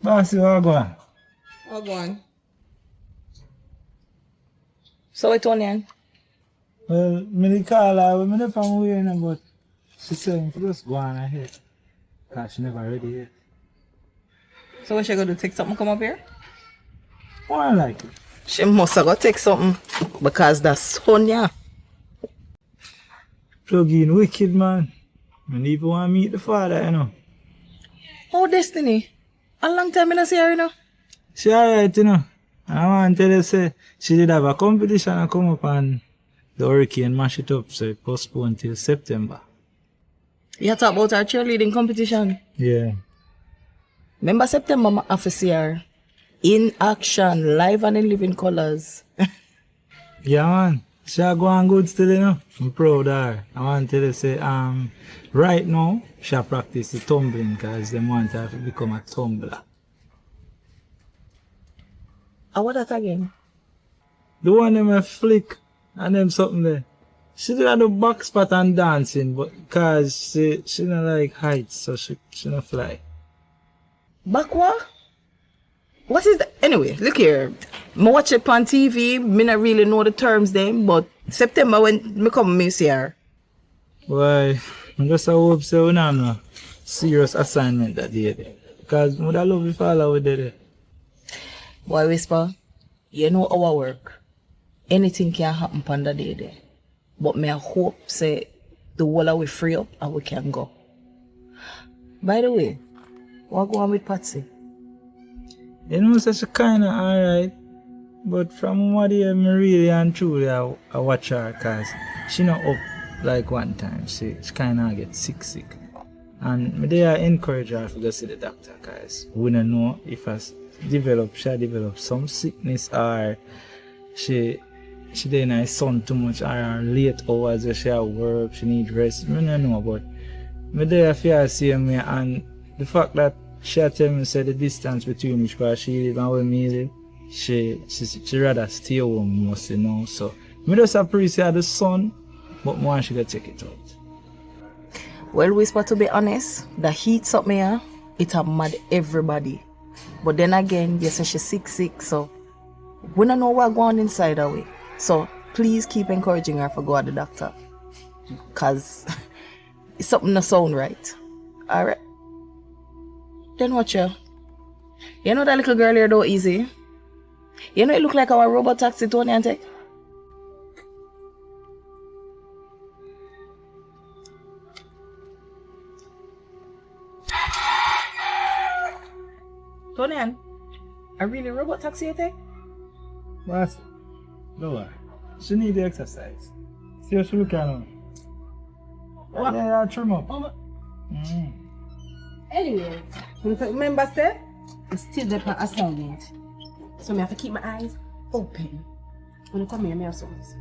Bossy, what go on? Oh, go on. So it's Onion. Well, me call her, but me never know where you but she said for just go on ahead. Because she never ready yet. So what she gonna do? Take something come up here? Why like it? She must have got take something because that's Sonia. Plug in wicked, man. I even want to meet the father, you know. Oh, Destiny. A long time I don't see her, you know. She alright, you know. I want to tell you, say, she did have a competition and come up and the hurricane mash it up, so it postponed till September. You talk about our cheerleading competition. Yeah. Remember September I have to see her in action, live and in living colors. Yeah, man. She a go on good still, you know. I'm proud of her. I want to tell you, say, right now, she a practice the tumbling because they want her to become a tumbler. What that again? The one them a flick and them something there. She did a do back spot and dancing, but because she don't like heights, so she don't fly. Back what? What is that? Anyway, look here. I watch it on TV. Me not really know the terms then, but September when me come me see her. Why? I just hope so we don't have no serious assignment that day there. Because I would love if all we did it. Boy Whisper, you know our work. Anything can happen on the day there. But me I hope say the whole of we free up and we can go. By the way, what go on with Patsy? You know, so she kinda alright. But from what I hear, me really and truly I watch her because she not up like one time. She kinda get sick. And me there encourage her to go see the doctor because we don't know if she develop some sickness or she dey in her sun too much or late hours where she at work, she need rest. I don't know, but me there fear see me and the fact that she tell me say the distance between which part she live and where me live, she rather stay home mostly now. So me just appreciate the sun, but more she go take it out. Well, Whisper, to be honest, the heat up me here, it have mad everybody. But then again, you say she's sick, so we don't know what going on inside her way. So please keep encouraging her for go to the doctor. Cause it's something not sound right. Alright. Then watch her. You know that little girl here though easy? You know it look like our robot taxi Tony and take? Tony, a really robot taxi you take? But don't worry. She need the exercise. See how she look at her. What? Yeah, trim up. Anyway, remember say, I'm still there for assignment. So I have to keep my eyes open. When you come here, I have something to say.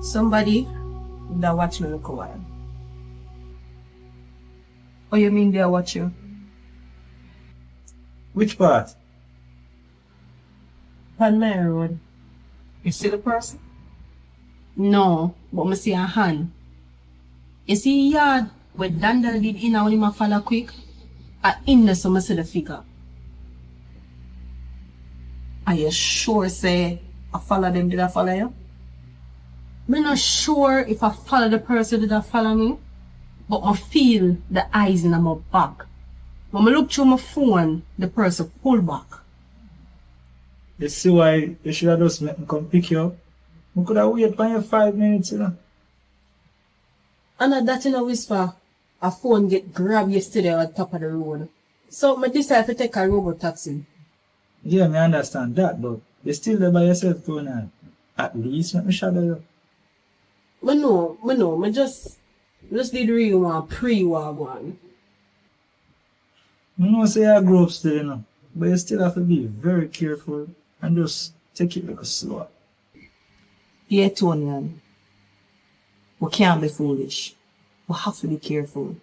Somebody that watch me look a while. Oh, you mean they watch you? Which part? On my road. You see the person? No, but I see a hand. You see yard where Dandel did in when him follow quick? In there so I see the figure. Are you sure say I follow them, did I follow you? I'm not sure if I follow the person that follow me, but I feel the eyes in my back. When I look through my phone, the person pull back. You see why you should have just let me come pick you up? We could have waited for you 5 minutes, you know. And at that in a whisper, a phone get grabbed yesterday on top of the road. So I decided to take a robot taxi. Yeah, I understand that, but you're still there by yourself too now. At least let me shadow you. I just did really want pre-war one. I know say I grow up still, you know, but you still have to be very careful and just take it like a slow. Yeah, Tony, we can't be foolish. We have to be careful.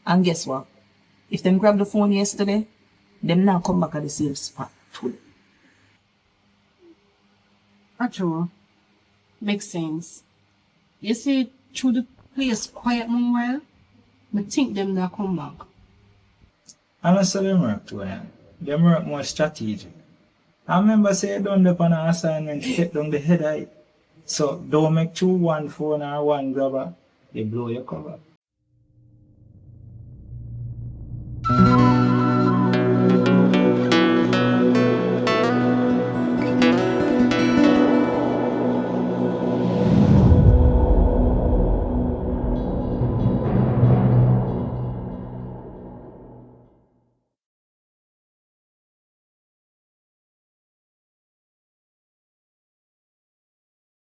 And guess what? If them grab the phone yesterday, them now come back at the same spot today. True. Makes sense. You see, through the place quiet meanwhile, I think them now come back. And I saw them work too, yeah. Them work more strategic. I remember say done up on an assignment to take down the head of it. So don't make two one phone or one grabber, they blow your cover.